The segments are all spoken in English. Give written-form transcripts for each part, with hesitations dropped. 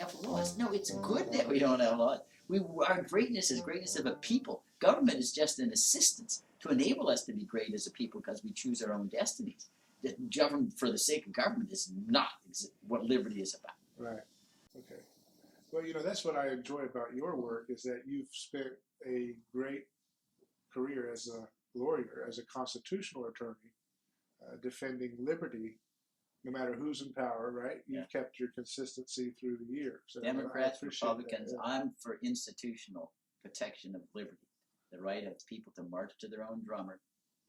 have laws. No, it's good that we don't have laws. Our greatness is greatness of a people. Government is just an assistance to enable us to be great as a people because we choose our own destinies. The government for the sake of government is not what liberty is about. Right. Okay. Well, that's what I enjoy about your work is that you've spent a great career as a lawyer, as a constitutional attorney, defending liberty, no matter who's in power, right? You've kept your consistency through the years. So Democrats, Republicans, I'm for institutional protection of liberty, the right of people to march to their own drummer,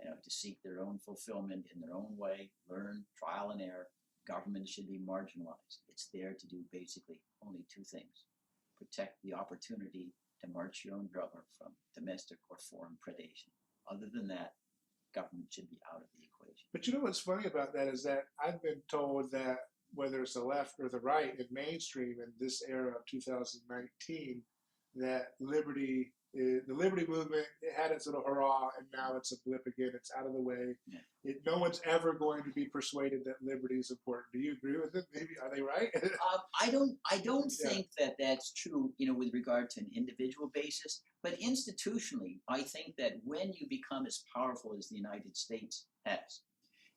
to seek their own fulfillment in their own way, learn, trial and error. Government should be marginalized. It's there to do basically only two things: protect the opportunity to march your own drummer from domestic or foreign predation. Other than that, government should be out of the equation. But what's funny about that is that I've been told that whether it's the left or the right in mainstream in this era of 2019, that the liberty movement, it had its little hurrah, and now it's a blip again. It's out of the way. Yeah. No one's ever going to be persuaded that liberty is important. Do you agree with it? Maybe are they right? I don't think that that's true. With regard to an individual basis, but institutionally, I think that when you become as powerful as the United States has,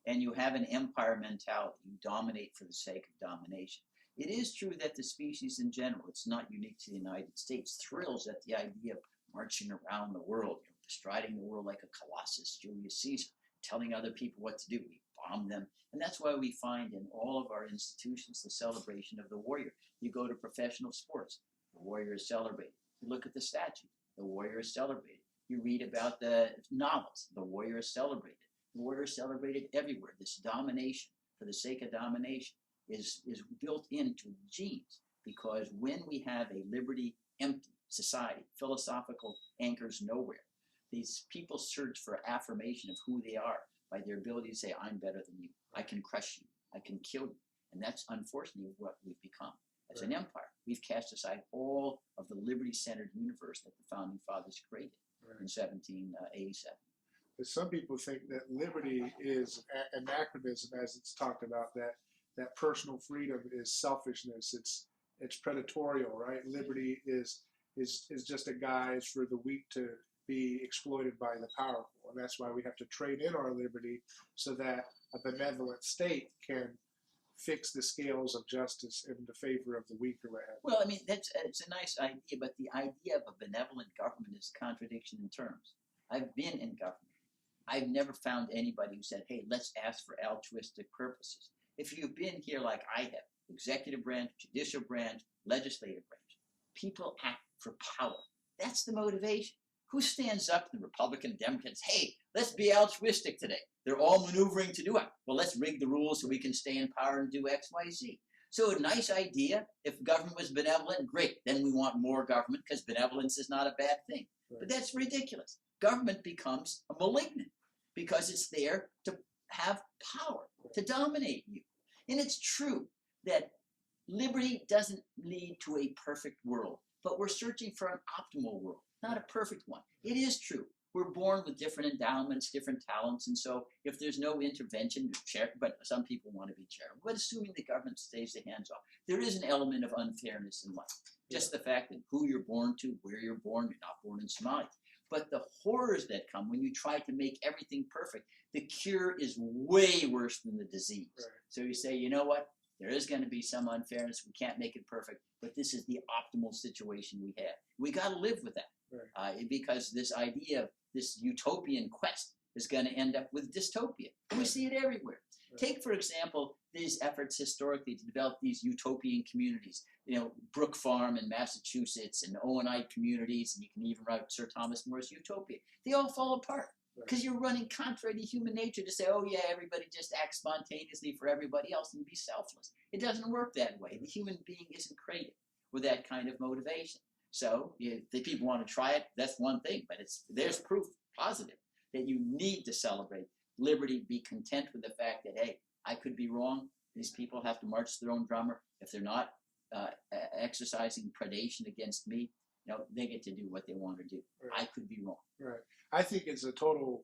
and you have an empire mentality, you dominate for the sake of domination. It is true that the species in general, it's not unique to the United States, thrills at the idea of marching around the world, bestriding the world like a colossus, Julius Caesar, telling other people what to do. We bomb them. And that's why we find in all of our institutions the celebration of the warrior. You go to professional sports, the warrior is celebrated. You look at the statue, the warrior is celebrated. You read about the novels, the warrior is celebrated. The warrior is celebrated everywhere. This domination for the sake of domination is built into genes, because when we have a liberty empty society, philosophical anchors nowhere, these people search for affirmation of who they are by their ability to say, I'm better than you, I can crush you, I can kill you. And that's unfortunately what we've become as an empire. We've cast aside all of the liberty-centered universe that the founding fathers created in 1787. But some people think that liberty is anachronism, as it's talked about, that personal freedom is selfishness, it's predatorial, right? Liberty is just a guise for the weak to be exploited by the powerful, and that's why we have to trade in our liberty so that a benevolent state can fix the scales of justice in the favor of the weak or whatever. Well, I mean, it's a nice idea, but the idea of a benevolent government is a contradiction in terms. I've been in government. I've never found anybody who said, hey, let's ask for altruistic purposes. If you've been here like I have, executive branch, judicial branch, legislative branch, people act for power. That's the motivation. Who stands up, the Republican, Democrats, hey, let's be altruistic today. They're all maneuvering to do it. Well, let's rig the rules so we can stay in power and do X, Y, Z. So a nice idea. If government was benevolent, great. Then we want more government because benevolence is not a bad thing. Right. But that's ridiculous. Government becomes a malignant because it's there to have power, to dominate you. And it's true that liberty doesn't lead to a perfect world, but we're searching for an optimal world, not a perfect one. It is true. We're born with different endowments, different talents, and so if there's no intervention, but some people want to be charitable, but assuming the government stays the hands off, there is an element of unfairness in life. Just the fact that who you're born to, where you're not born in Somalia. But the horrors that come when you try to make everything perfect, the cure is way worse than the disease. Right. So you say, you know what? There is going to be some unfairness. We can't make it perfect, but this is the optimal situation we have. We got to live with that. Right. Because this idea of this utopian quest is going to end up with dystopia. And we see it everywhere. Right. Take, for example, these efforts historically to develop these utopian communities. Brook Farm in Massachusetts and Owenite communities, and you can even write Sir Thomas More's Utopia. They all fall apart because you're running contrary to human nature to say, oh yeah, everybody just acts spontaneously for everybody else and be selfless. It doesn't work that way. The human being isn't created with that kind of motivation. So if the people want to try it, that's one thing, but there's proof positive that you need to celebrate liberty, be content with the fact that, hey, I could be wrong. These people have to march to their own drummer. If they're not exercising predation against me, they get to do what they want to do. Right. I could be wrong. Right. I think it's a total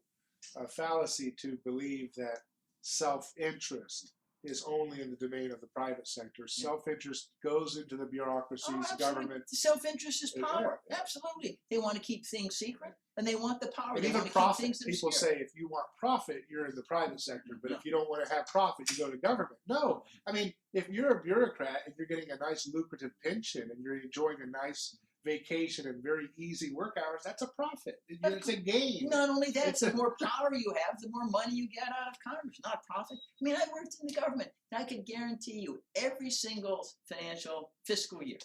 fallacy to believe that self-interest is only in the domain of the private sector. Self-interest goes into the bureaucracies, absolutely. government. Self-interest is power. Yeah. Absolutely. They want to keep things secret, and they want the power. And they even want to profit. keep things People say if you want profit, you're in the private sector. But if you don't want to have profit, you go to government. No. I mean, if you're a bureaucrat and you're getting a nice lucrative pension and you're enjoying a nice vacation and very easy work hours, that's a profit. It's a gain. Not only that, the more power you have, the more money you get out of Congress, not profit. I mean, I worked in the government, and I can guarantee you every single fiscal year,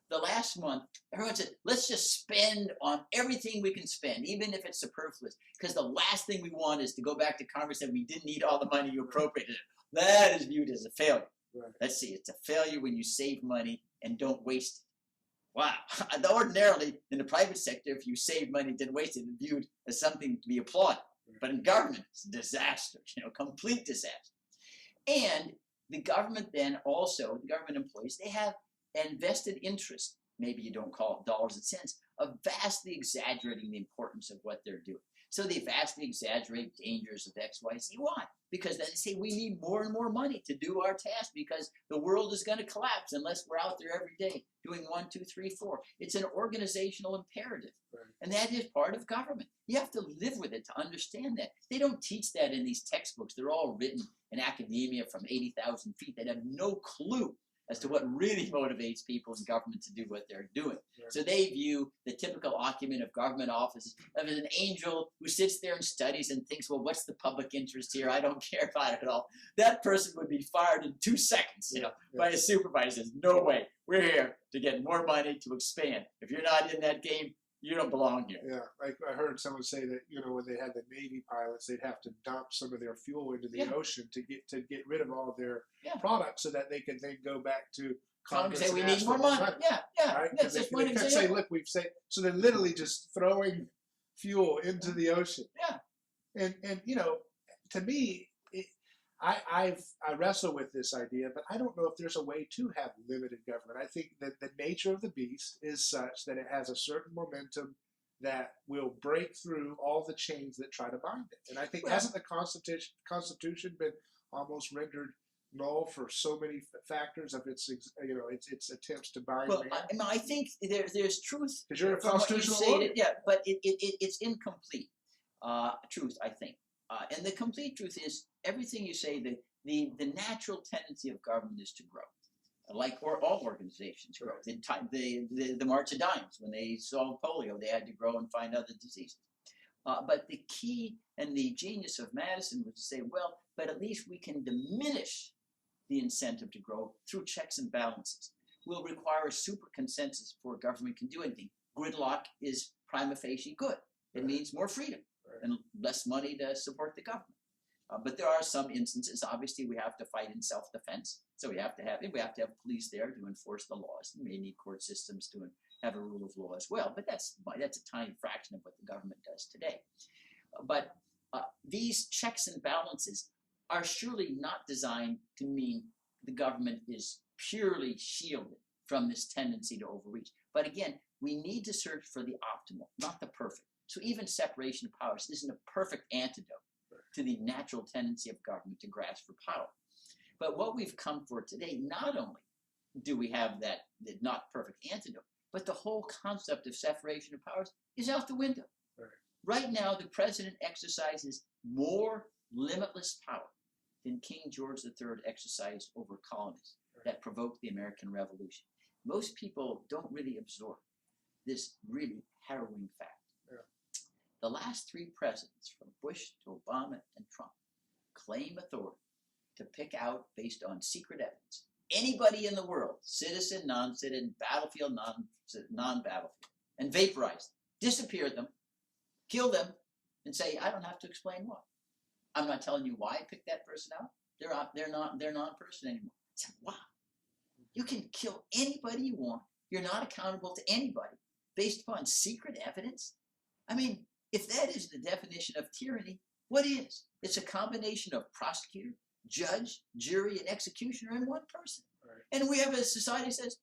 the last month, everyone said, let's just spend on everything we can spend, even if it's superfluous, because the last thing we want is to go back to Congress and we didn't need all the money you appropriated. That is viewed as a failure. Right. Let's see, it's a failure when you save money and don't waste it. Wow. Ordinarily, in the private sector, if you save money and didn't waste it, it's viewed as something to be applauded. But in government, it's a disaster, complete disaster. And the government then also, the government employees, they have an vested interest, maybe you don't call it dollars and cents, of vastly exaggerating the importance of what they're doing. So they vastly exaggerate dangers of X, Y, Z. Why? Because then they say we need more and more money to do our task because the world is going to collapse unless we're out there every day doing 1, 2, 3, 4. It's an organizational imperative. Right. And that is part of government. You have to live with it to understand that. They don't teach that in these textbooks. They're all written in academia from 80,000 feet that have no clue as to what really motivates people in government to do what they're doing. Right. So they view the typical occupant of government offices as an angel who sits there and studies and thinks, well, what's the public interest here? I don't care about it at all. That person would be fired in 2 seconds, by a supervisor. Says, no way. We're here to get more money to expand. If you're not in that game, you don't belong here. Yeah, like I heard someone say that when they had the Navy pilots, they'd have to dump some of their fuel into the ocean to get rid of all of their products, so that they could then go back to Congress and say and we need more money. Yeah, right? That's just one example. Say, look, so they're literally just throwing fuel into the ocean. Yeah, and to me, I wrestle with this idea, but I don't know if there's a way to have limited government. I think that the nature of the beast is such that it has a certain momentum that will break through all the chains that try to bind it. And I think, hasn't the Constitution been almost rendered null for so many factors of its attempts to bind man? I think there's truth. Because you're a constitutional lawyer. But it's incomplete truth, I think. And the complete truth is everything you say, the natural tendency of government is to grow, like all organizations grow. The March of Dimes, when they solved polio, they had to grow and find other diseases. But the key and the genius of Madison was to say, well, but at least we can diminish the incentive to grow through checks and balances. We'll require a super consensus before government can do anything. Gridlock is prima facie good. It means more freedom and less money to support the government. But there are some instances, obviously, we have to fight in self-defense. So we have to have police there to enforce the laws. We may need court systems to have a rule of law as well. But that's a tiny fraction of what the government does today. But these checks and balances are surely not designed to mean the government is purely shielded from this tendency to overreach. But again, we need to search for the optimal, not the perfect. So even separation of powers isn't a perfect antidote to the natural tendency of government to grasp for power. But what we've come for today, not only do we have that not perfect antidote, but the whole concept of separation of powers is out the window. Right now, the president exercises more limitless power than King George III exercised over colonies that provoked the American Revolution. Most people don't really absorb this really harrowing fact. The last 3 presidents, from Bush to Obama and Trump, claim authority to pick out, based on secret evidence, anybody in the world, citizen, non-citizen, battlefield, non-battlefield, and vaporize them, disappear them, kill them, and say, I don't have to explain why. I'm not telling you why I picked that person out. They're non-person anymore. It's like, wow, you can kill anybody you want. You're not accountable to anybody based upon secret evidence. I mean, if that is the definition of tyranny, what is? It's a combination of prosecutor, judge, jury, and executioner in one person. And we have a society that says,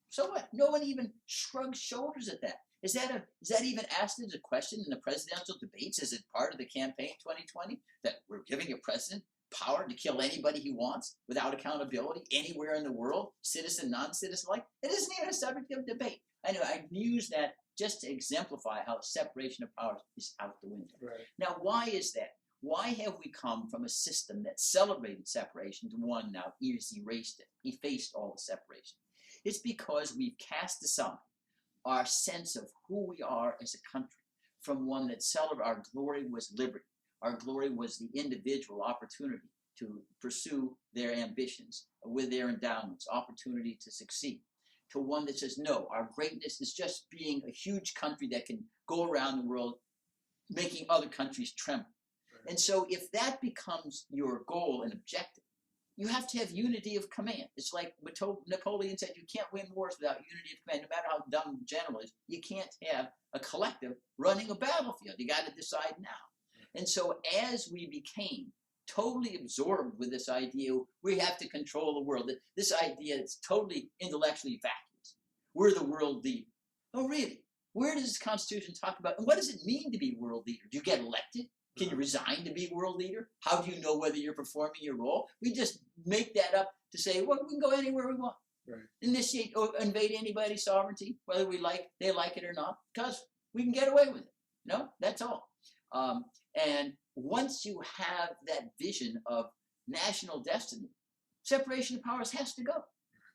so what? No one even shrugs shoulders at that. Is that even asked as a question in the presidential debates? Is it part of the campaign 2020 that we're giving a president power to kill anybody he wants without accountability anywhere in the world, citizen, non-citizen alike. It isn't even a subject of debate. I know I use that just to exemplify how separation of powers is out the window. Right. Now, why is that? Why have we come from a system that celebrated separation to one now has erased it, effaced all the separation? It's because we've cast aside our sense of who we are as a country from one that celebrated our glory was liberty. Our glory was the individual opportunity to pursue their ambitions with their endowments, opportunity to succeed, to one that says, no, our greatness is just being a huge country that can go around the world making other countries tremble. Right. And so if that becomes your goal and objective, you have to have unity of command. It's like Napoleon said, you can't win wars without unity of command. No matter how dumb the general is, you can't have a collective running a battlefield. You got to decide now. And so as we became totally absorbed with this idea, we have to control the world. This idea is totally intellectually vacuous. We're the world leader. Oh, really? Where does this Constitution talk about, and what does it mean to be world leader? Do you get elected? Can you resign to be world leader? How do you know whether you're performing your role? We just make that up to say, well, we can go anywhere we want. Right. Initiate or invade anybody's sovereignty, whether they like it or not, because we can get away with it. No, that's all. And once you have that vision of national destiny, separation of powers has to go,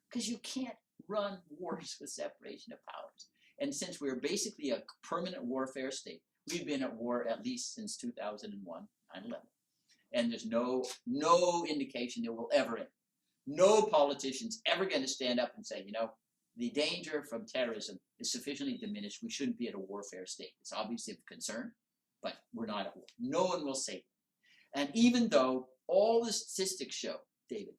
because you can't run wars with separation of powers. And since we're basically a permanent warfare state, we've been at war at least since 2001, 9/11. And there's no indication it will ever end. No politician's ever going to stand up and say, you know, the danger from terrorism is sufficiently diminished. We shouldn't be at a warfare state. It's obviously of concern, but we're not at war. No one will say it. And even though all the statistics show, David,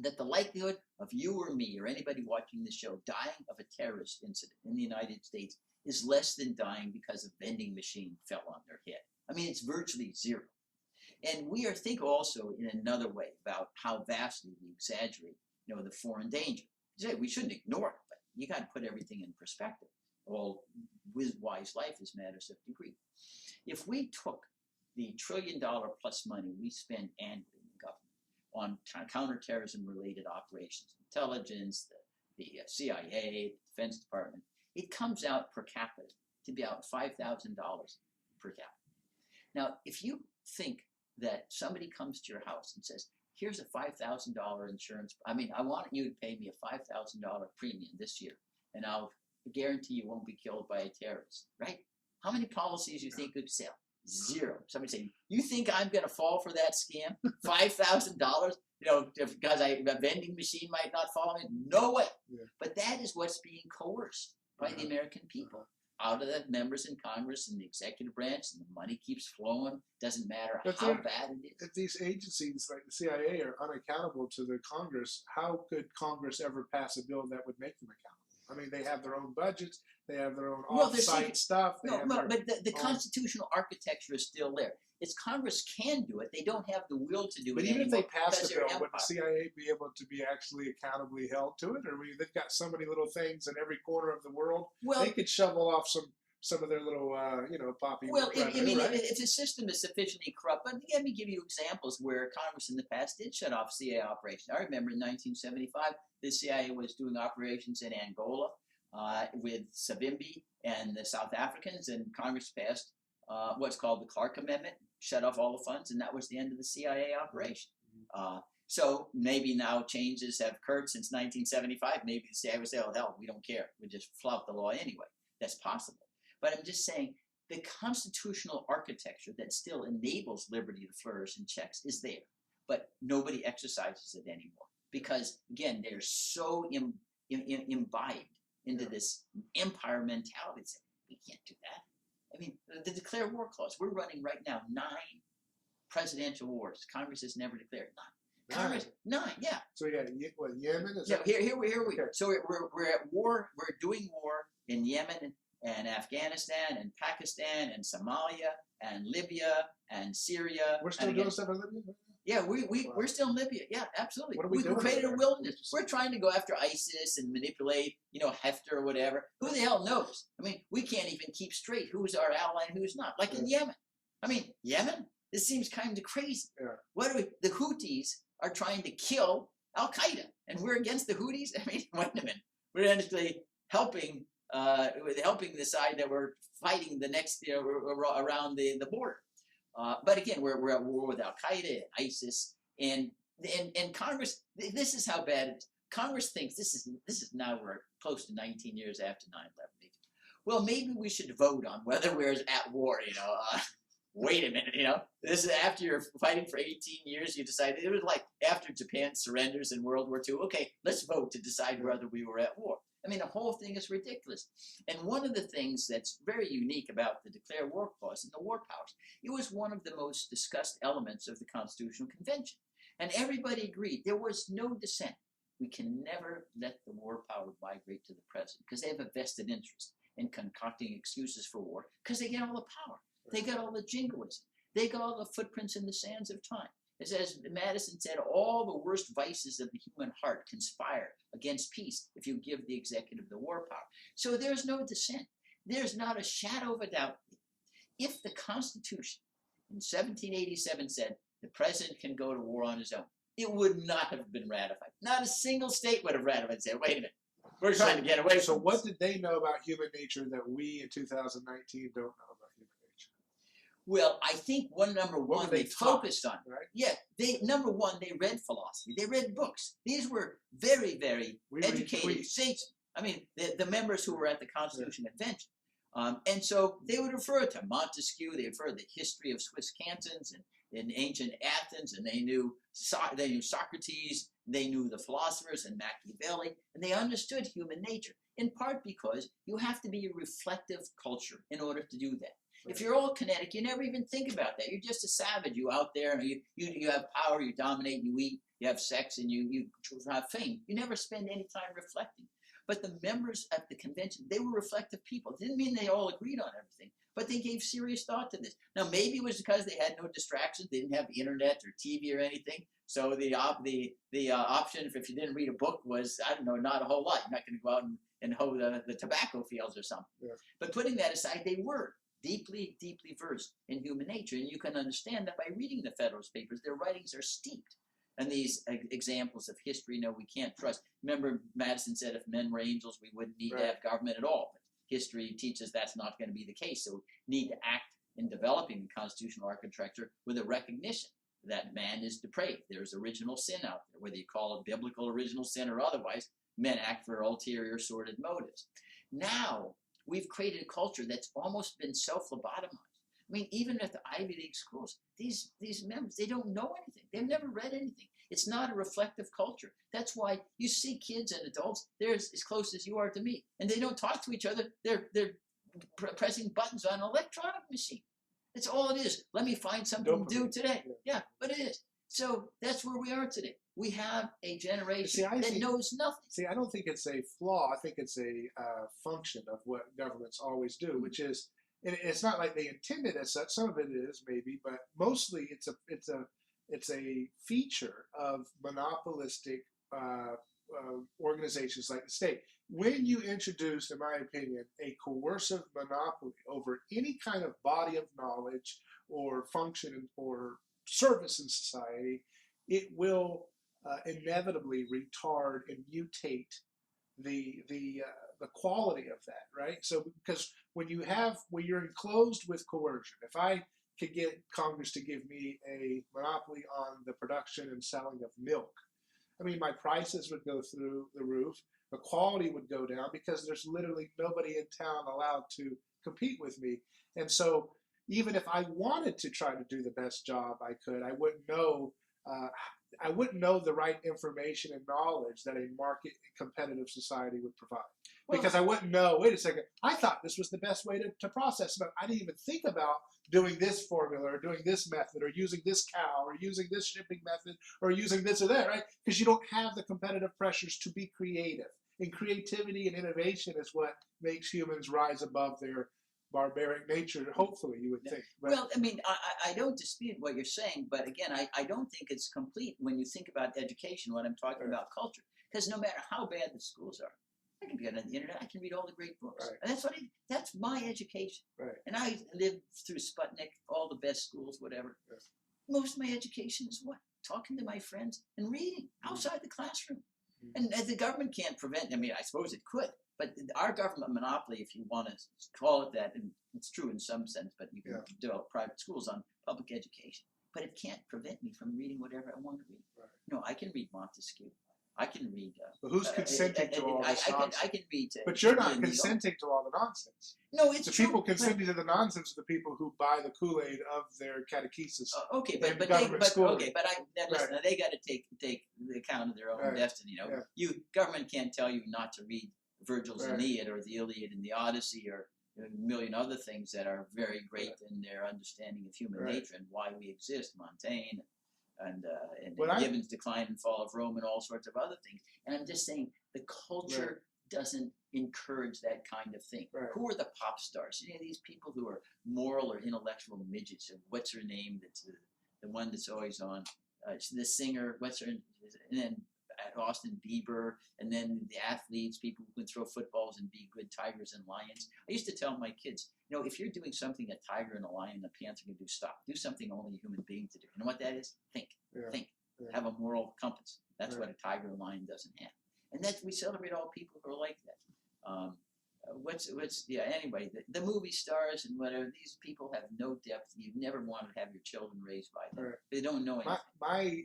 that the likelihood of you or me or anybody watching this show dying of a terrorist incident in the United States is less than dying because a vending machine fell on their head. I mean, it's virtually zero. And we are thinking also in another way about how vastly we exaggerate, you know, the foreign danger. We shouldn't ignore it, but you got to put everything in perspective. All with wise life is matters of degree. If we took the $1 trillion plus money we spend annually in the government on counterterrorism related operations, intelligence, the CIA, the Defense Department, it comes out per capita to be about $5,000 per capita. Now, if you think that somebody comes to your house and says, here's a $5,000 insurance, I want you to pay me a $5,000 premium this year, and I'll guarantee you won't be killed by a terrorist, right? How many policies do you think could sell? Zero. Somebody saying, you think I'm going to fall for that scam? $5,000? You know, because a vending machine might not fall in? No way. Yeah. But that is what's being coerced by the American people out of the members in Congress and the executive branch, and the money keeps flowing. Doesn't matter how bad it is. If these agencies like the CIA are unaccountable to the Congress, how could Congress ever pass a bill that would make them accountable? I mean, they have their own budgets, they have their own off-site stuff. But the constitutional architecture is still there. It's Congress can do it. They don't have the will to do it. But even if they pass the bill, would the CIA be able to be actually accountably held to it? Or they've got so many little things in every corner of the world, they could shovel off some of their little, poppy. Well, if the system is sufficiently corrupt, but let me give you examples where Congress in the past did shut off CIA operations. I remember in 1975, the CIA was doing operations in Angola with Savimbi and the South Africans, and Congress passed what's called the Clark Amendment, shut off all the funds, and that was the end of the CIA operation. So maybe now changes have occurred since 1975. Maybe the CIA would say, oh, hell, we don't care. We just flout the law anyway. That's possible. But I'm just saying the constitutional architecture that still enables liberty to flourish and checks is there. But nobody exercises it anymore. Because, again, they're so imbibed into this empire mentality. We can't do that. I mean, the declare war clause, we're running right now 9 presidential wars. Congress has never declared 9. Congress, 9, yeah. So we got Yemen? Here we are. Okay. So we're at war. We're doing war in Yemen and Afghanistan and Pakistan and Somalia and Libya and Syria. We're still doing stuff in Libya? Yeah, we're still in Libya. Yeah, absolutely. What are we doing? We created a wilderness. We're trying to go after ISIS and manipulate, Haftar or whatever. Who the hell knows? I mean, we can't even keep straight who's our ally and who's not. Like in Yemen. I mean, Yemen? This seems kind of crazy. Yeah. What are we? The Houthis are trying to kill Al Qaeda, and we're against the Houthis. I mean, wait a minute. We're actually helping the side that we're fighting the next around the border. But again, we're at war with Al Qaeda and ISIS, and Congress. This is how bad it is. Congress thinks this is now we're close to 19 years after 9/11. Well, maybe we should vote on whether we're at war. Wait a minute. This is after you're fighting for 18 years. You decided it was like after Japan surrenders in World War II. Okay, let's vote to decide whether we were at war. I mean, the whole thing is ridiculous. And one of the things that's very unique about the Declare War Clause and the war powers, it was one of the most discussed elements of the Constitutional Convention. And everybody agreed. There was no dissent. We can never let the war power migrate to the president because they have a vested interest in concocting excuses for war because they get all the power. They got all the jingoism. They got all the footprints in the sands of time. As Madison said, all the worst vices of the human heart conspire against peace if you give the executive the war power. So there's no dissent. There's not a shadow of a doubt. If the Constitution in 1787 said the president can go to war on his own, it would not have been ratified. Not a single state would have ratified and said, wait a minute, we're trying to get away from So this. what did they know about human nature that we in 2019 don't know about human nature? Well, I think number one they focused on. Right? Yeah, number one, they read philosophy. They read books. These were very, very educated states. I mean, the members who were at the Constitution Convention. And so they would refer to Montesquieu. They refer to the history of Swiss cantons and in ancient Athens, and they knew Socrates. They knew the philosophers and Machiavelli, and they understood human nature. In part because you have to be a reflective culture in order to do that. Right. If you're all kinetic, you never even think about that. You're just a savage. You out there, and you have power. You dominate. You eat. You have sex, and you have fame. You never spend any time reflecting. But the members at the convention, they were reflective people. It didn't mean they all agreed on everything, but they gave serious thought to this. Now, maybe it was because they had no distractions. They didn't have the internet or TV or anything. So the option if you didn't read a book was, I don't know, not a whole lot. You're not going to go out and hoe the tobacco fields or something. Yeah. But putting that aside, they were deeply, deeply versed in human nature. And you can understand that by reading the Federalist Papers. Their writings are steeped and these examples of history, we can't trust. Remember, Madison said if men were angels, we wouldn't need to have government at all. But history teaches that's not going to be the case. So we need to act in developing the constitutional architecture with a recognition that man is depraved. There's original sin out there, whether you call it biblical original sin or otherwise. Men act for ulterior, sordid motives. Now, we've created a culture that's almost been self-lobotomized. I mean, even at the Ivy League schools, these members, they don't know anything. They've never read anything. It's not a reflective culture. That's why you see kids and adults, they're as close as you are to me, and they don't talk to each other. They're pressing buttons on an electronic machine. That's all it is. Let me find something to do today. Yeah, but it is. So that's where we are today. We have a generation that knows nothing. See, I don't think it's a flaw. I think it's a function of what governments always do, which is, it's not like they intended as such. Some of it is maybe, but mostly it's a feature of monopolistic organizations like the state. When you introduce, in my opinion, a coercive monopoly over any kind of body of knowledge or function or service in society, it will inevitably retard and mutate the quality of that, right? So because when you're enclosed with coercion, if I could get Congress to give me a monopoly on the production and selling of milk, I mean, my prices would go through the roof, the quality would go down because there's literally nobody in town allowed to compete with me. And so even if I wanted to try to do the best job I could, I wouldn't know the right information and knowledge that a market competitive society would provide. Because I wouldn't know, wait a second, I thought this was the best way to process, but I didn't even think about doing this formula or doing this method or using this cow or using this shipping method or using this or that, right? Because you don't have the competitive pressures to be creative. And creativity and innovation is what makes humans rise above their barbaric nature, hopefully, you would think. But, well, I mean, I don't dispute what you're saying, but again, I don't think it's complete when you think about education when I'm talking about culture. Because no matter how bad the schools are, I can get on the internet. I can read all the great books. Right. And that's my education. Right. And I lived through Sputnik, all the best schools, whatever. Yeah. Most of my education is what? Talking to my friends and reading outside the classroom. And the government can't prevent, I mean, I suppose it could, but our government monopoly, if you want to call it that, and it's true in some sense, but you can develop private schools on public education. But it can't prevent me from reading whatever I want to read. Right. No, I can read Montesquieu. I can read. But who's consenting to all this nonsense? I can read. But you're not consenting to all the nonsense. No, it's the true. people consenting to the nonsense are the people who buy the Kool-Aid of their catechesis. Okay, but listen. They got to take the account of their own destiny. You know, you government can't tell you not to read Virgil's Aeneid or the Iliad and the Odyssey or a million other things that are very great in their understanding of human nature and why we exist. Montaigne. And Gibbon's Decline and Fall of Rome and all sorts of other things. And I'm just saying the culture doesn't encourage that kind of thing. Right. Who are the pop stars? You know, these people who are moral or intellectual midgets. What's her name? That's the one that's always on. The singer. What's her? And then Austin Bieber. And then the athletes, people who can throw footballs and be good tigers and lions. I used to tell my kids, you know, if you're doing something a tiger and a lion and a panther can do, stop. Do something only a human being to do. You know what that is? Think. Think. Have a moral compass. That's what a tiger and lion doesn't have. And that's, we celebrate all people who are like that. Anyway, the movie stars and whatever, these people have no depth. You never want to have your children raised by them. Right. They don't know anything. My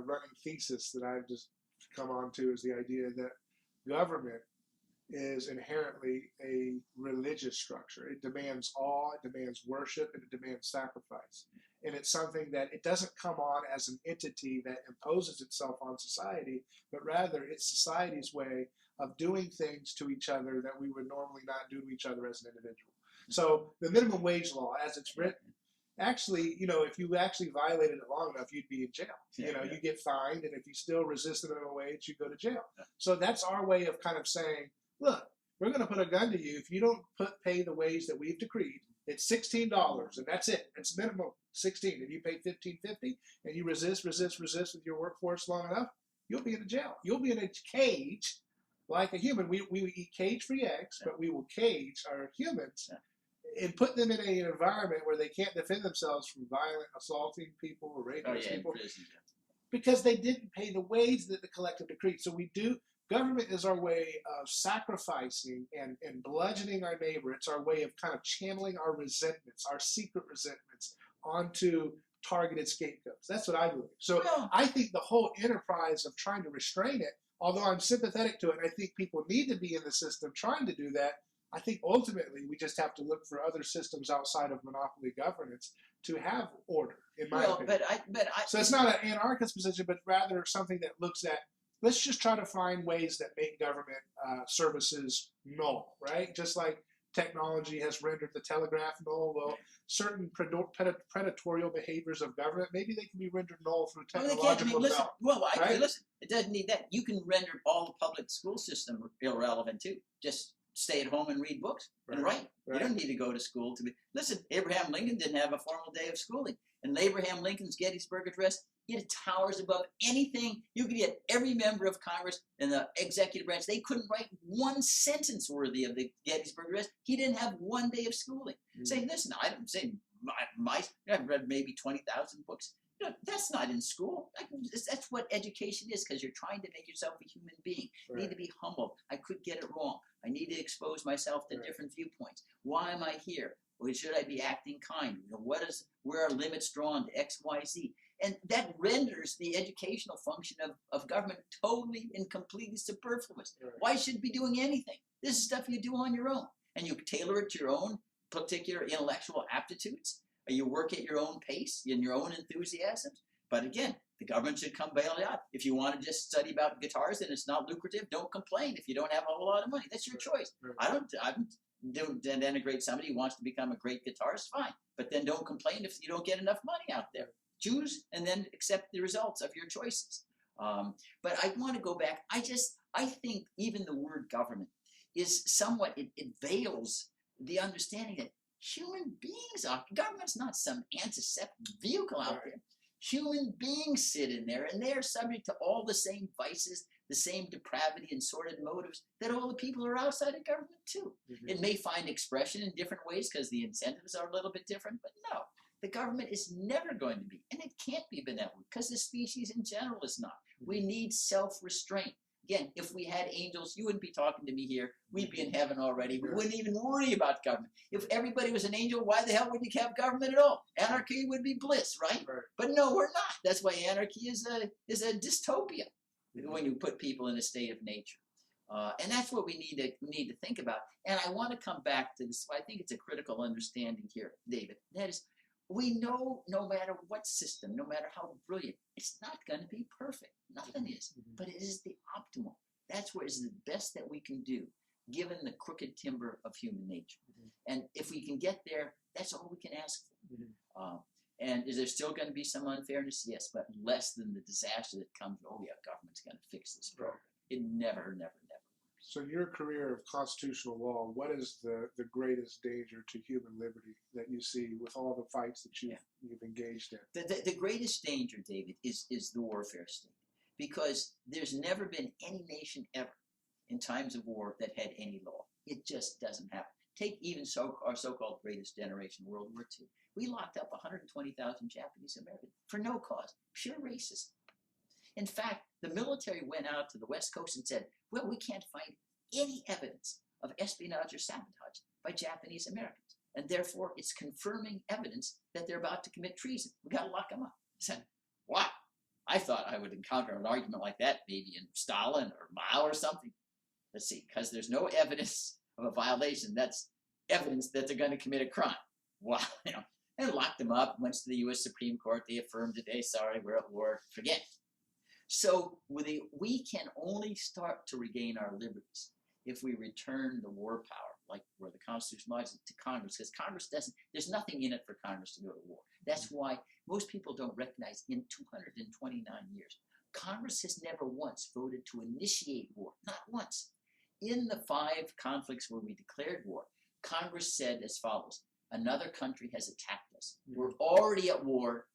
running thesis that I've just come on to is the idea that government is inherently a religious structure. It demands awe, it demands worship, and it demands sacrifice. And it's something that it doesn't come on as an entity that imposes itself on society, but rather it's society's way of doing things to each other that we would normally not do to each other as an individual. So the minimum wage law, as it's written, actually, you know, if you actually violated it long enough, you'd be in jail. You get fined, and if you still resist the minimum wage, you go to jail. So that's our way of kind of saying, look, we're going to put a gun to you if you don't pay the wage that we've decreed. It's $16, and that's it. It's minimum $16. If you pay $15.50 and you resist with your workforce long enough, you'll be in a jail. You'll be in a cage like a human. We eat cage-free eggs, but we will cage our humans and put them in an environment where they can't defend themselves from violent, assaulting people or raping people because they didn't pay the wage that the collective decreed. So we do. Government is our way of sacrificing and bludgeoning our neighbor. It's our way of kind of channeling our resentments, our secret resentments, onto targeted scapegoats. That's what I believe. So I think the whole enterprise of trying to restrain it, although I'm sympathetic to it, and I think people need to be in the system trying to do that, I think ultimately we just have to look for other systems outside of monopoly governance to have order, in my opinion. So it's not an anarchist position, but rather something that looks at, let's just try to find ways that make government services null, right? Just like technology has rendered the telegraph null. Well, certain predatorial behaviors of government, maybe they can be rendered null through technological development. Listen, it doesn't need that. You can render all the public school system irrelevant too. Just stay at home and read books and write. You don't need to go to school to be. Listen, Abraham Lincoln didn't have a formal day of schooling. And Abraham Lincoln's Gettysburg Address, it towers above anything. You could get every member of Congress and the executive branch. They couldn't write one sentence worthy of the Gettysburg Address. He didn't have one day of schooling. Say, listen, I don't say I've read maybe 20,000 books. You know, that's not in school. That's what education is, because you're trying to make yourself a human being. You need to be humble. I could get it wrong. I need to expose myself to different viewpoints. Why am I here? Or should I be acting kind? You know, where are limits drawn to X, Y, Z? And that renders the educational function of government totally and completely superfluous. Why should it be doing anything? This is stuff you do on your own. And you tailor it to your own particular intellectual aptitudes. You work at your own pace, in your own enthusiasms. But again, the government should come bail you out. If you want to just study about guitars and it's not lucrative, don't complain if you don't have a whole lot of money. That's your choice. I don't denigrate somebody who wants to become a great guitarist, fine. But then don't complain if you don't get enough money out there. Choose and then accept the results of your choices. But I want to go back. I think even the word government is somewhat, it veils the understanding that human beings are, government's not some antiseptic vehicle out there. Human beings sit in there, and they're subject to all the same vices the same depravity and sordid motives that all the people who are outside of government too. Mm-hmm. It may find expression in different ways because the incentives are a little bit different, but no, the government is never going to be, and it can't be benevolent because the species in general is not. Mm-hmm. We need self-restraint. Again, if we had angels, you wouldn't be talking to me here. We'd be in heaven already. We wouldn't even worry about government. If everybody was an angel, why the hell would you have government at all? Anarchy would be bliss, right? But no, we're not. That's why anarchy is a dystopia when you put people in a state of nature. And that's what we need to think about. And I want to come back to this. I think it's a critical understanding here, David. That is, we know no matter what system, no matter how brilliant, it's not going to be perfect. Nothing is. But it is the optimal. That's what is the best that we can do, given the crooked timber of human nature. And if we can get there, that's all we can ask for. And is there still going to be some unfairness? Yes, but less than the disaster that comes, oh yeah, government's going to fix this program. It never. So in your career of constitutional law, what is the greatest danger to human liberty that you see with all the fights that you've engaged in? The greatest danger, David, is the warfare state. Because there's never been any nation ever in times of war that had any law. It just doesn't happen. Take even our so-called greatest generation, World War II. We locked up 120,000 Japanese Americans for no cause, pure racism. In fact, the military went out to the West Coast and said, well, we can't find any evidence of espionage or sabotage by Japanese Americans. And therefore, it's confirming evidence that they're about to commit treason. We got to lock them up. I said, wow, I thought I would encounter an argument like that maybe in Stalin or Mao or something. Let's see, because there's no evidence of a violation. That's evidence that they're going to commit a crime. Wow, and locked them up, went to the U.S. Supreme Court. They affirmed today, sorry, we're at war, forget. So we can only start to regain our liberties if we return the war power, like where the Constitution lies, to Congress, because Congress doesn't, there's nothing in it for Congress to go to war. That's why most people don't recognize in 229 years, Congress has never once voted to initiate war, not once. In the 5 conflicts where we declared war, Congress said as follows, another country has attacked us. We're already at war.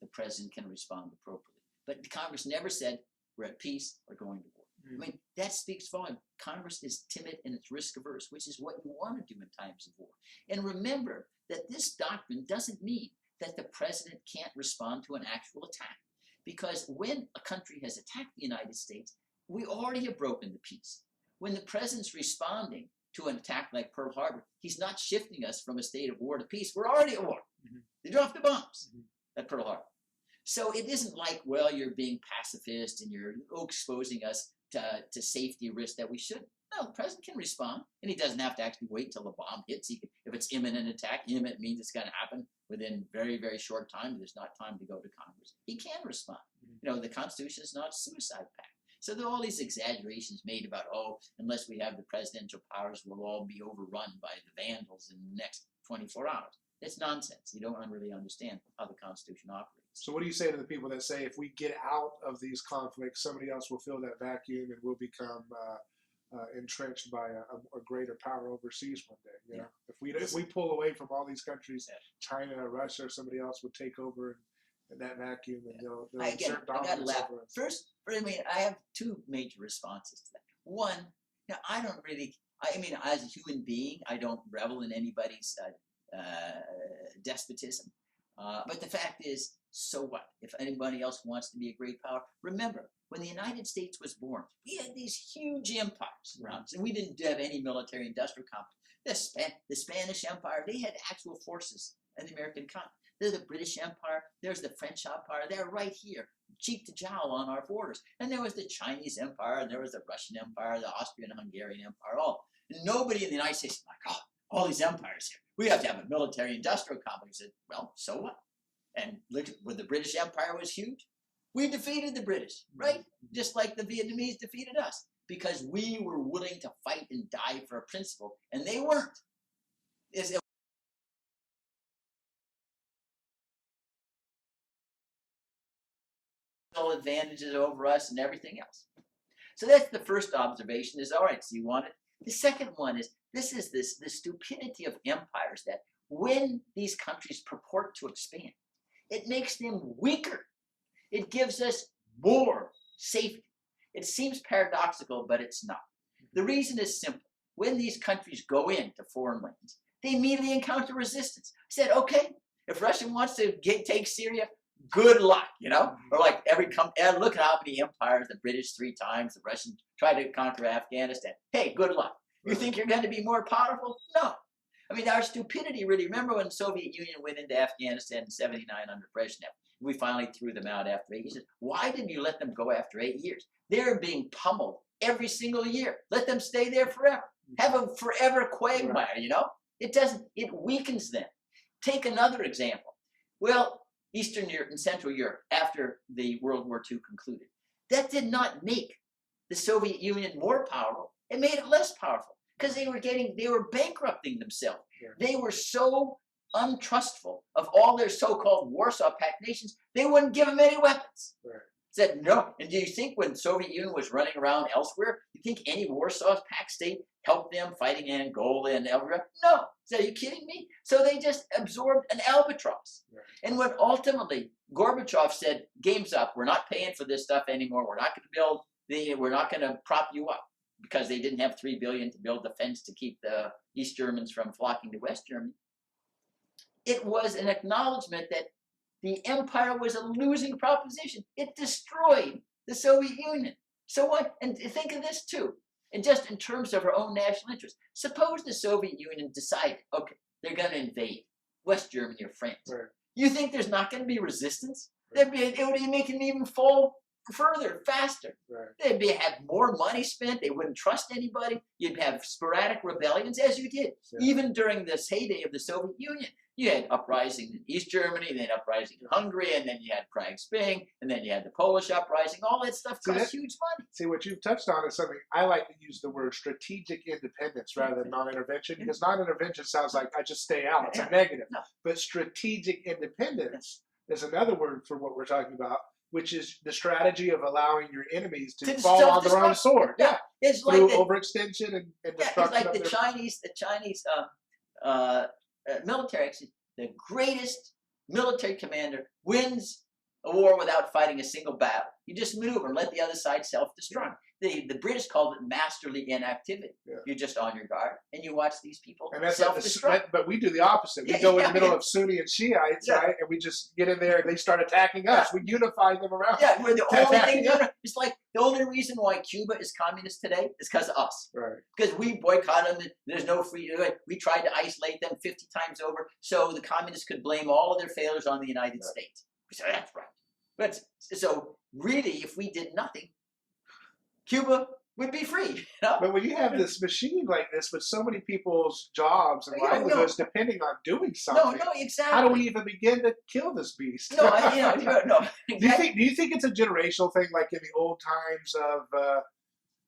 The president can respond appropriately. But Congress never said we're at peace or going to war. I mean, that speaks volume. Congress is timid and it's risk averse, which is what you want to do in times of war. And remember that this doctrine doesn't mean that the president can't respond to an actual attack. Because when a country has attacked the United States, we already have broken the peace. When the president's responding to an attack like Pearl Harbor, he's not shifting us from a state of war to peace. We're already at war. They dropped the bombs at Pearl Harbor. So it isn't like, well, you're being pacifist and you're exposing us to safety risks that we shouldn't. No, the president can respond, and he doesn't have to actually wait till the bomb hits. He can, if it's imminent attack, imminent means it's going to happen within very, very short time. There's not time to go to Congress. He can respond. The Constitution is not a suicide pact. So there are all these exaggerations made about, oh, unless we have the presidential powers, we'll all be overrun by the vandals in the next 24 hours. That's nonsense. You don't really understand how the Constitution operates. So what do you say to the people that say if we get out of these conflicts, somebody else will fill that vacuum and we'll become entrenched by a greater power overseas one day? If we pull away from all these countries, China, Russia, or somebody else will take over in that vacuum and they'll exert dominance over us. First, I have 2 major responses to that. One, I don't really, as a human being, I don't revel in anybody's despotism. But the fact is, so what? If anybody else wants to be a great power, remember, when the United States was born, we had these huge empires around us, and we didn't have any military-industrial complex. The Spanish Empire, they had actual forces in the American continent. There's the British Empire, there's the French Empire, they're right here, cheek to jowl on our borders. And there was the Chinese Empire, and there was the Russian Empire, the Austrian-Hungarian Empire, all. And nobody in the United States is like, oh, all these empires here. We have to have a military-industrial complex. Well, so what? And look, when the British Empire was huge, we defeated the British, right? Just like the Vietnamese defeated us, because we were willing to fight and die for a principle, and they weren't. Advantages over us and everything else. So that's the first observation is, all right, so you want it. The second one is, the stupidity of empires that when these countries purport to expand, it makes them weaker. It gives us more safety. It seems paradoxical, but it's not. The reason is simple. When these countries go into foreign lands, they immediately encounter resistance. I said, okay, if Russia wants to take Syria, good luck, Or like look at how many empires, the British 3 times, the Russians tried to conquer Afghanistan. Hey, good luck. You think you're going to be more powerful? No. I mean, our stupidity, really. Remember when the Soviet Union went into Afghanistan in 79 under Brezhnev? We finally threw them out after 8 years. He said, why didn't you let them go after 8 years? They're being pummeled every single year. Let them stay there forever. Have a forever quagmire, it weakens them. Take another example. Well, Eastern Europe and Central Europe, after the World War II concluded, that did not make the Soviet Union more powerful. It made it less powerful because they were bankrupting themselves. Yeah. They were so untrustful of all their so-called Warsaw Pact nations, they wouldn't give them any weapons. Right. Said no. And do you think when the Soviet Union was running around elsewhere, you think any Warsaw Pact state helped them fighting in Angola and elsewhere? No. Are you kidding me? So they just absorbed an albatross. Right. And when ultimately Gorbachev said, game's up, we're not paying for this stuff anymore, we're not going to prop you up, because they didn't have $3 billion to build the fence to keep the East Germans from flocking to West Germany. It was an acknowledgement that the empire was a losing proposition. It destroyed the Soviet Union. So what? And think of this too, and just in terms of our own national interest. Suppose the Soviet Union decided, okay, they're going to invade West Germany or France. Right. You think there's not going to be resistance? Right. It would be making them even fall further, faster. Right. They'd have more money spent. They wouldn't trust anybody. You'd have sporadic rebellions, as you did. Yeah. Even during this heyday of the Soviet Union, you had uprising in East Germany, then uprising in Hungary, and then you had Prague Spring, and then you had the Polish uprising. All that stuff cost huge money. See, what you've touched on is something I like to use the word strategic independence rather than non-intervention, because non-intervention sounds like I just stay out. It's a negative. No. But strategic independence is another word for what we're talking about, which is the strategy of allowing your enemies to fall on their own sword. Yeah. It's through like overextension and destruction. It's like the Chinese military action. The greatest military commander wins a war without fighting a single battle. You just maneuver and let the other side self-destruct. The British called it masterly inactivity. Yeah. You're just on your guard and you watch these people and that's self-destruct. But we do the opposite. We go in the middle of Sunni and Shiites, right? And we just get in there and they start attacking us. We unify them around. Yeah, we're the only thing. It's like the only reason why Cuba is communist today is because of us. Right. Because we boycotted them. There's no free. We tried to isolate them 50 times over, so the communists could blame all of their failures on the United States. We said that's right. But so really, if we did nothing, Cuba would be free. But when you have this machine like this with so many people's jobs and livelihoods depending on doing something, no, exactly. How do we even begin to kill this beast? No, no. Do you think it's a generational thing, like in the old times of?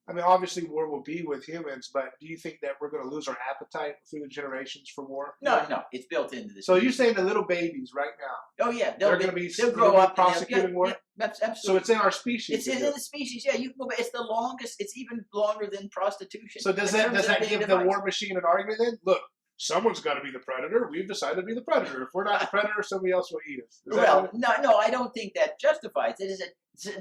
I mean, obviously, war will be with humans, but do you think that we're going to lose our appetite through the generations for war? No, it's built into this. So you're saying the little babies right now? Oh yeah, they'll grow up prosecuting war. Yeah, absolutely. So it's in our species. It's in the species. Yeah, you can go back. It's the longest. It's even longer than prostitution. So does that give the war machine an argument then? Look, someone's got to be the predator. We've decided to be the predator. If we're not the predator, somebody else will eat us. No, I don't think that justifies it.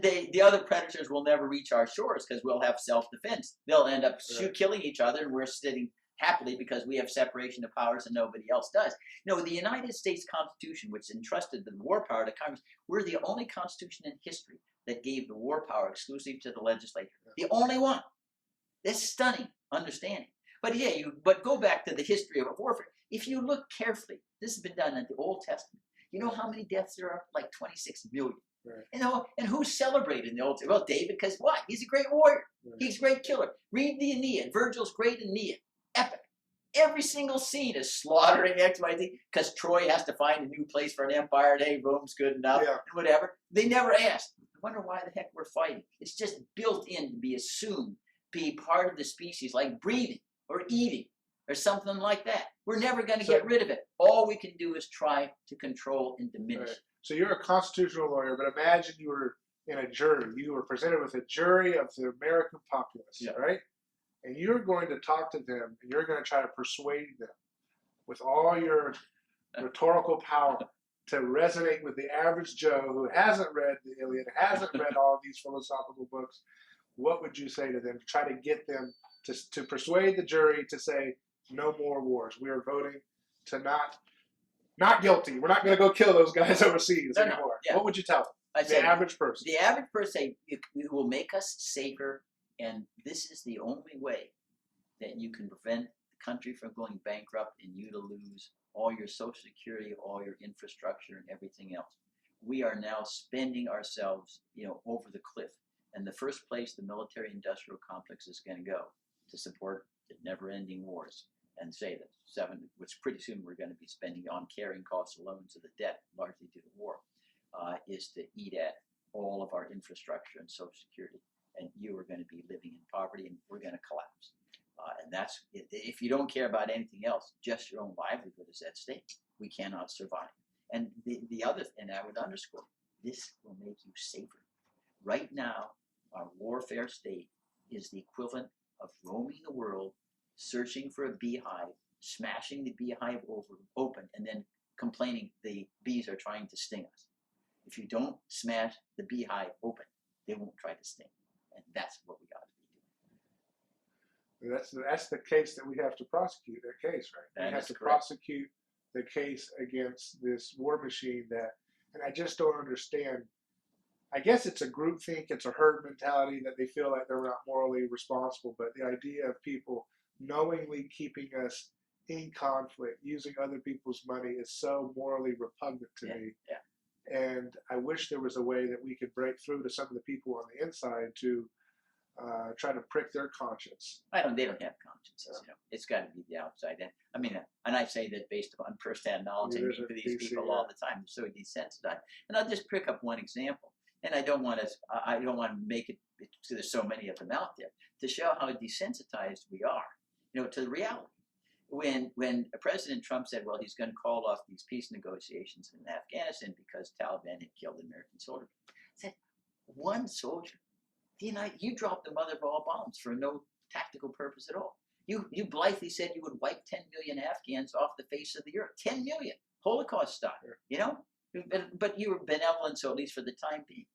The other predators will never reach our shores because we'll have self-defense. They'll end up killing each other, and we're sitting happily because we have separation of powers and nobody else does. The United States Constitution, which entrusted the war power to Congress, we're the only constitution in history that gave the war power exclusive to the legislature. The only one. That's stunning understanding. But but go back to the history of warfare. If you look carefully, this has been done in the Old Testament. You know how many deaths there are? Like 26 million. Right. And who's celebrated in the Old Testament? Well, David, because why? He's a great warrior. Right. He's a great killer. Read the Aeneid. Virgil's great Aeneid. Epic. Every single scene is slaughtering XYZ because Troy has to find a new place for an empire. And, hey, Rome's good enough and whatever. They never asked. I wonder why the heck we're fighting. It's just built in to be assumed, be part of the species, like breathing or eating or something like that. We're never going to get rid of it. All we can do is try to control and diminish it. So you're a constitutional lawyer, but imagine you were in a jury. You were presented with a jury of the American populace, right? And you're going to talk to them, and you're going to try to persuade them with all your rhetorical power to resonate with the average Joe who hasn't read the Iliad, hasn't read all of these philosophical books. what would you say to them to try to get them to persuade the jury to say no more wars? We are voting to not guilty. We're not going to go kill those guys overseas anymore. Yeah. What would you tell them? The average person. The average person say it will make us safer, and this is the only way that you can prevent the country from going bankrupt and you to lose all your Social Security, all your infrastructure, and everything else. We are now spending ourselves, over the cliff. And the first place the military-industrial complex is going to go to support the never-ending wars, and say that which pretty soon we're going to be spending on carrying costs alone to the debt, largely due to war, is to eat at all of our infrastructure and Social Security. And you are going to be living in poverty, and we're going to collapse. And that's, if you don't care about anything else, just your own livelihood is at stake. We cannot survive. And the other, and I would underscore, this will make you safer. Right now, our warfare state is the equivalent of roaming the world, searching for a beehive, smashing the beehive open, and then complaining the bees are trying to sting us. If you don't smash the beehive open, they won't try to sting. And that's what we got to be doing. That's the case that we have to prosecute, that case, right? We have to prosecute the case against this war machine and I just don't understand. I guess it's a groupthink, it's a herd mentality that they feel like they're not morally responsible, but the idea of people knowingly keeping us in conflict, using other people's money is so morally repugnant to me. Yeah. And I wish there was a way that we could break through to some of the people on the inside to try to prick their conscience. They don't have consciences. It's got to be the outside. And I say that based upon first-hand knowledge. I meet with these people all the time. They're so desensitized. And I'll just pick up one example. And I don't want to make it, because there's so many of them out there, to show how desensitized we are, to the reality. When President Trump said, well, he's going to call off these peace negotiations in Afghanistan because Taliban had killed an American soldier, I said, one soldier. You dropped the mother of all bombs for no tactical purpose at all. You blithely said you would wipe 10 million Afghans off the face of the earth. 10 million, Holocaust style, But you were benevolent, so at least for the time being.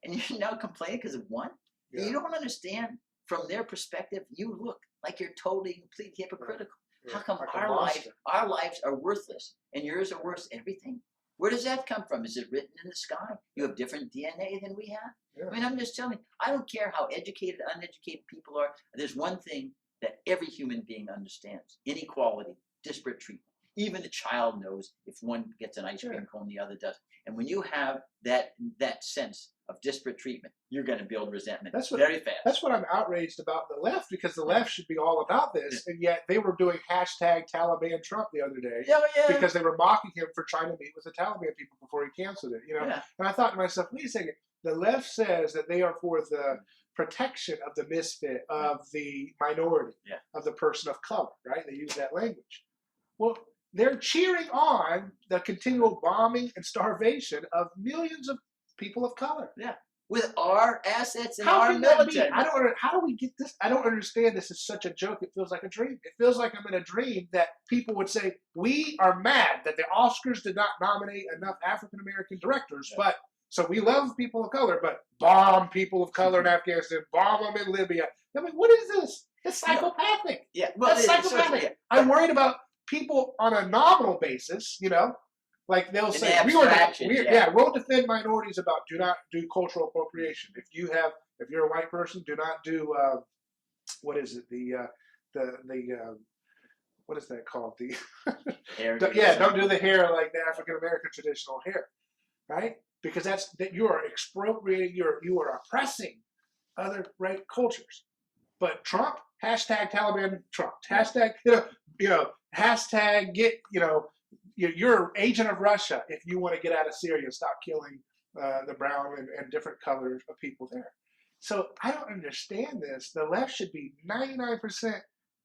And you're now complaining because of one? Yeah. You don't understand, from their perspective, you look like you're totally, completely hypocritical. Yeah. How come like our lives are worthless and yours are worth everything? Where does that come from? Is it written in the sky? You have different DNA than we have? Yeah. I'm just telling you, I don't care how educated, uneducated people are. There's one thing that every human being understands: inequality, disparate treatment. Even a child knows if one gets an ice cream cone, the other doesn't. And when you have that sense of disparate treatment, you're going to build resentment very fast. That's what I'm outraged about the left, because the left should be all about this, and yet they were doing hashtag Taliban Trump the other day because they were mocking him for trying to meet with the Taliban people before he canceled it. And I thought to myself, wait a second, the left says that they are for the protection of the misfit, of the minority, of the person of color, right? They use that language. Well, they're cheering on the continual bombing and starvation of millions of people of color. Yeah, with our assets and our military. How do we get this? I don't understand. This is such a joke. It feels like a dream. It feels like I'm in a dream that people would say, we are mad that the Oscars did not nominate enough African-American directors, but so we love people of color, but bomb people of color in Afghanistan, bomb them in Libya. What is this? It's psychopathic. Yeah, that's psychopathic. I'm worried about people on a nominal basis, like they'll say, we'll defend minorities about do not do cultural appropriation. If you're a white person, do not do what is it? What is that called? Don't do the hair like the African American traditional hair, right? Because that you are expropriating, you are oppressing other cultures. But Trump, hashtag Taliban Trump, hashtag hashtag get you're an agent of Russia if you want to get out of Syria and stop killing the brown and different colors of people there. So I don't understand this. The left should be 99%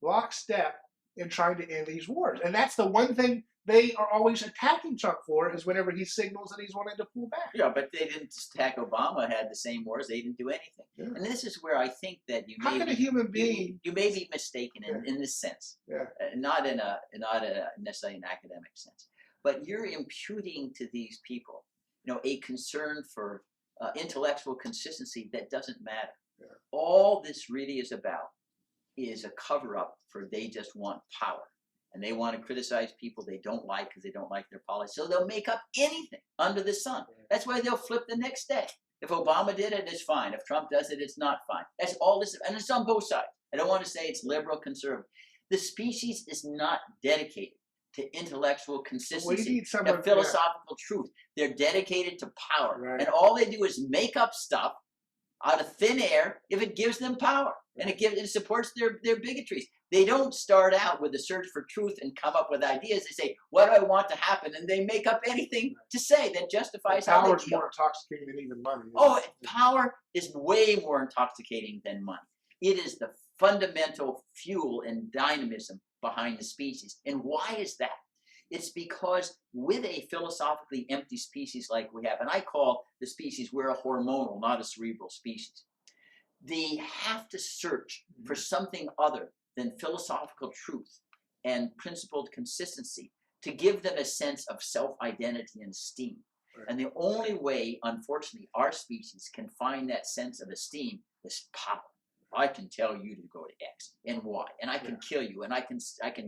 lockstep in trying to end these wars. And that's the one thing they are always attacking Trump for, is whenever he signals that he's wanting to pull back. Yeah, but they didn't attack Obama, had the same wars. They didn't do anything. Yeah. And this is where I think that you may be mistaken in this sense. Yeah. Not in a necessarily an academic sense. But you're imputing to these people, a concern for intellectual consistency that doesn't matter. All this really is about is a cover-up for they just want power. And they want to criticize people they don't like because they don't like their policy. So they'll make up anything under the sun. That's why they'll flip the next day. If Obama did it, it's fine. If Trump does it, it's not fine. That's all this, and it's on both sides. I don't want to say it's liberal, conservative. The species is not dedicated to intellectual consistency and philosophical truth. They're dedicated to power. And all they do is make up stuff out of thin air if it gives them power. And it supports their bigotries. They don't start out with a search for truth and come up with ideas. They say, what do I want to happen? And they make up anything to say that justifies how they power is more intoxicating than even money. Oh, power is way more intoxicating than money. It is the fundamental fuel and dynamism behind the species. And why is that? It's because with a philosophically empty species like we have, and I call the species, we're a hormonal, not a cerebral species. They have to search for something other than philosophical truth and principled consistency to give them a sense of self-identity and esteem. And the only way, unfortunately, our species can find that sense of esteem is power. I can tell you to go to X and Y, and I can kill you, and I can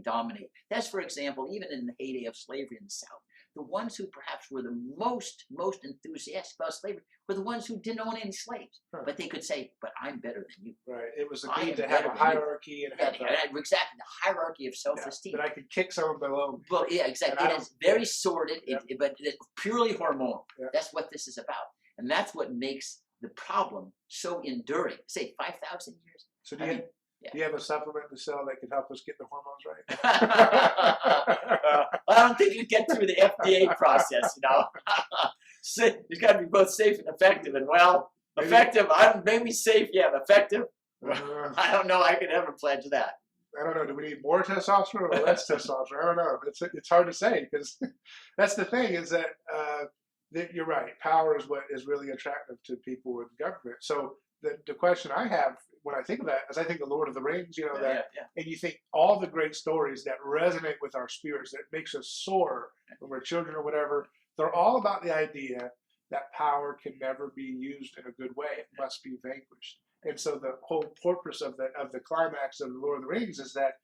dominate. That's, for example, even in the heyday of slavery in the South, the ones who perhaps were the most enthusiastic about slavery were the ones who didn't own any slaves. But they could say, but I'm better than you. Right. It was a need to have a hierarchy and have exactly, the hierarchy of self-esteem. That I could kick someone below me. Well, yeah, exactly. It is very sordid, but it's purely hormonal. That's what this is about. And that's what makes the problem so enduring. Say 5,000 years. So do you have a supplement to sell that could help us get the hormones right? I don't think you get through the FDA process, It's got to be both safe and effective. And effective, maybe safe, effective. I don't know. I could ever pledge that. I don't know. Do we need more testosterone or less testosterone? I don't know. It's hard to say because that's the thing is that you're right. Power is what is really attractive to people in government. So the question I have when I think of that is I think of Lord of the Rings, and you think all the great stories that resonate with our spirits, that makes us soar when we're children or whatever, they're all about the idea that power can never be used in a good way. It must be vanquished. And so the whole purpose of the climax of the Lord of the Rings is that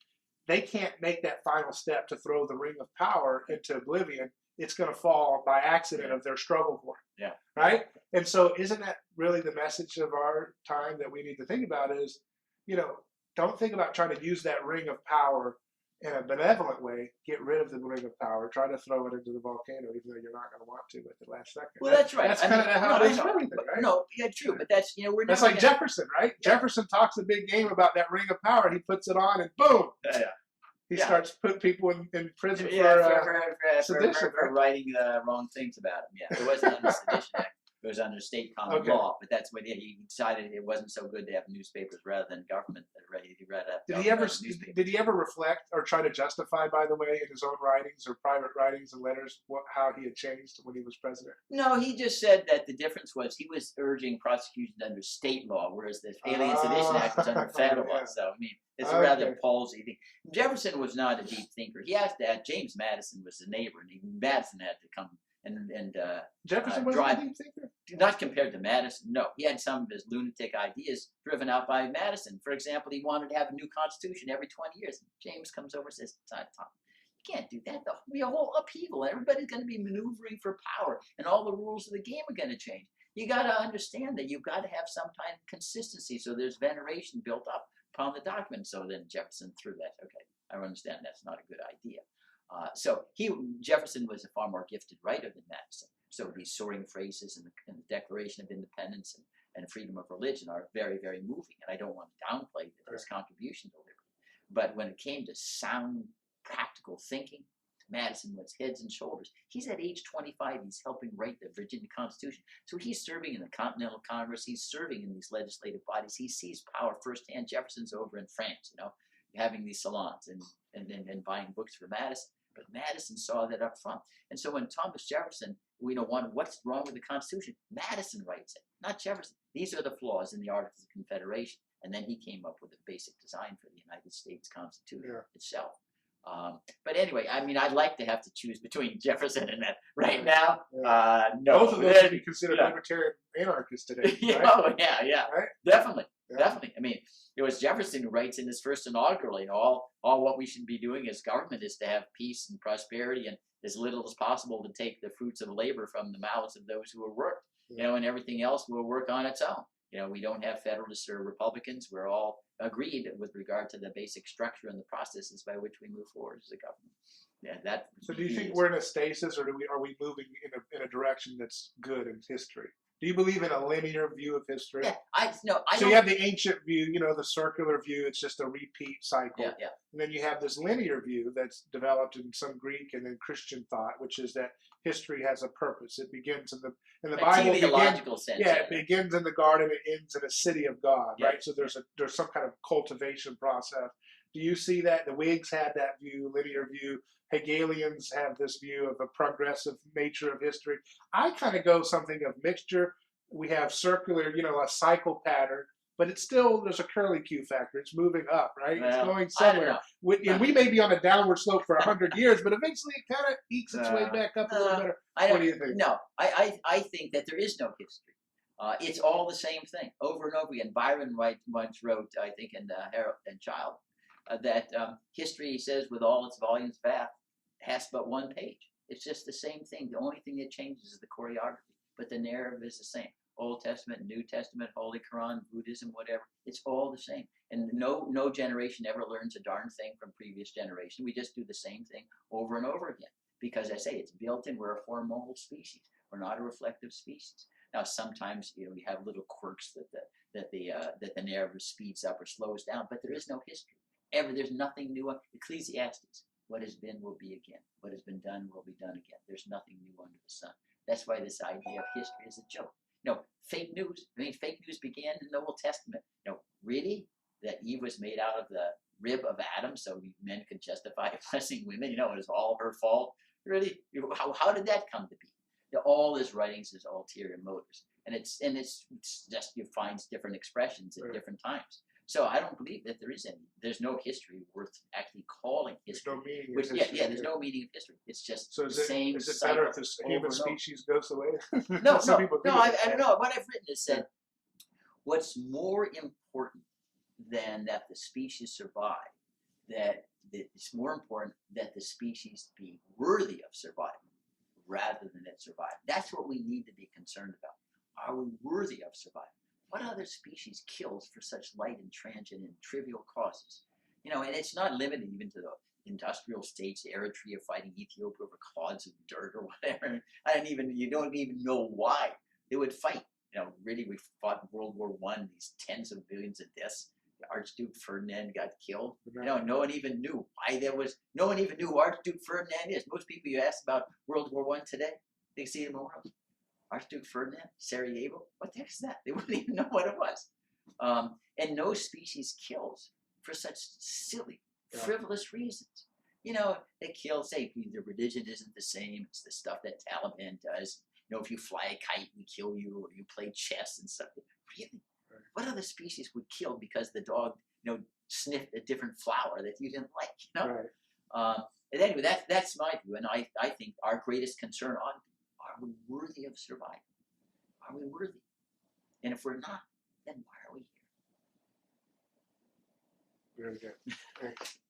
they can't make that final step to throw the ring of power into oblivion. It's going to fall by accident of their struggle for it. Right? And so isn't that really the message of our time that we need to think about is, don't think about trying to use that ring of power in a benevolent way. Get rid of the ring of power. Try to throw it into the volcano, even though you're not going to want to at the last second. Well, that's right. That's kind of how it is for everything, right? No, true. But that's, we're that's like Jefferson, right? Jefferson talks a big game about that ring of power. He puts it on and boom. He starts putting people in prison for sedition. For writing wrong things about him. It wasn't under the Sedition Act. It was under state common law. But that's what he decided it wasn't so good to have newspapers rather than government. Did he ever reflect or try to justify, by the way, in his own writings or private writings and letters, how he had changed when he was president? No, he just said that the difference was he was urging prosecution under state law, whereas the Alien Sedition Act was under federal law. So, it's a rather palsy thing. Jefferson was not a deep thinker. He has to have, James Madison was the neighbor, and Madison had to come and Jefferson wasn't a deep thinker? Not compared to Madison, no. He had some of his lunatic ideas driven out by Madison. For example, he wanted to have a new constitution every 20 years. James comes over and says, Tom, you can't do that. There'll be a whole upheaval. Everybody's going to be maneuvering for power, and all the rules of the game are going to change. You got to understand that you've got to have some kind of consistency so there's veneration built up upon the document. So then Jefferson threw that. Okay, I understand that's not a good idea. Jefferson was a far more gifted writer than Madison. So these soaring phrases in the Declaration of Independence and freedom of religion are very, very moving. And I don't want to downplay his contribution to liberty. But when it came to sound, practical thinking, Madison was heads and shoulders. He's at age 25. He's helping write the Virginia Constitution. So he's serving in the Continental Congress. He's serving in these legislative bodies. He sees power firsthand. Jefferson's over in France, having these salons and buying books for Madison. But Madison saw that up front. And so when Thomas Jefferson, wanted what's wrong with the Constitution, Madison writes it, not Jefferson. These are the flaws in the Articles of Confederation. And then he came up with a basic design for the United States Constitution itself. But anyway, I mean, I'd like to have to choose between Jefferson and that right now. No, Both of those would be considered libertarian anarchists today. Right? Oh yeah, Right? definitely, Yeah. definitely. I mean, it was Jefferson who writes in his first inaugural, all what we should be doing as government is to have peace and prosperity and as little as possible to take the fruits of labor from the mouths of those who have worked. And everything else will work on its own. We don't have Federalists or Republicans. We're all agreed with regard to the basic structure and the processes by which we move forward as a government. That. So, do you think we're in a stasis, or are we moving in a direction that's good in history? Do you believe in a linear view of history? Yeah, I So you have the ancient view, the circular view. It's just a repeat cycle. Yeah. And then you have this linear view that's developed in some Greek and then Christian thought, which is that history has a purpose. It begins in the Bible. Teleological sense. Yeah, it begins in the garden. It ends in a city of God, Yeah. right? So there's some kind of cultivation process. Do you see that? The Whigs had that view, linear view. Hegelians have this view of a progressive nature of history. I kind of go something of mixture. We have circular, a cycle pattern, but it's still, there's a curly Q factor. It's moving up, right? Well, it's going somewhere. And we may be on a downward slope for 100 years, but eventually it kind of ekes its way back up a little better. What do you think? No, I think that there is no history. It's all the same thing over and over again. Byron once wrote, I think, in Harold and Child, that history, he says, with all its volumes vast, has but one page. It's just the same thing. The only thing that changes is the choreography, but the narrative is the same. Old Testament, New Testament, Holy Quran, Buddhism, whatever. It's all the same. And no generation ever learns a darn thing from previous generation. We just do the same thing over and over again. Because I say it's built in. We're a hormonal species. We're not a reflective species. Now sometimes we have little quirks that the narrative speeds up or slows down, but there is no history. There's nothing new. Ecclesiastes. What has been will be again. What has been done will be done again. There's nothing new under the sun. That's why this idea of history is a joke. Fake news. I mean, fake news began in the Old Testament. Really? That Eve was made out of the rib of Adam, so men could justify blessing women? It was all her fault. Really? How did that come to be? All his writings is ulterior motives, and it's just you find different expressions at different times. So I don't believe that there's no history worth actually calling history. There's no meaning of history. There's no meaning of history. It's just the same. Is it better if the human species goes away? No, I don't know. What I've written is said, what's more important than that the species survive, that it's more important that the species be worthy of survival rather than it survive. That's what we need to be concerned about. Are we worthy of survival? What other species kills for such light and transient and trivial causes? And it's not limited even to the industrial states, Eritrea fighting Ethiopia over clods of dirt or whatever. You don't even know why they would fight. Really, we fought in World War I, these tens of billions of deaths. Archduke Ferdinand got killed. No one even knew why no one even knew who Archduke Ferdinand is. Most people you ask about World War I today, they see him around. Archduke Ferdinand, Sarajevo, what the heck is that? They wouldn't even know what it was. And no species kills for such silly, frivolous reasons. They kill, say, the religion isn't the same. It's the stuff that Taliban does. If you fly a kite, we kill you, or you play chess and stuff. Really? What other species would kill because the dog, sniffed a different flower that you didn't like? And anyway, that's my view, and I think our greatest concern are we worthy of survival? Are we worthy? And if we're not, then why are we here? Very good. Thanks.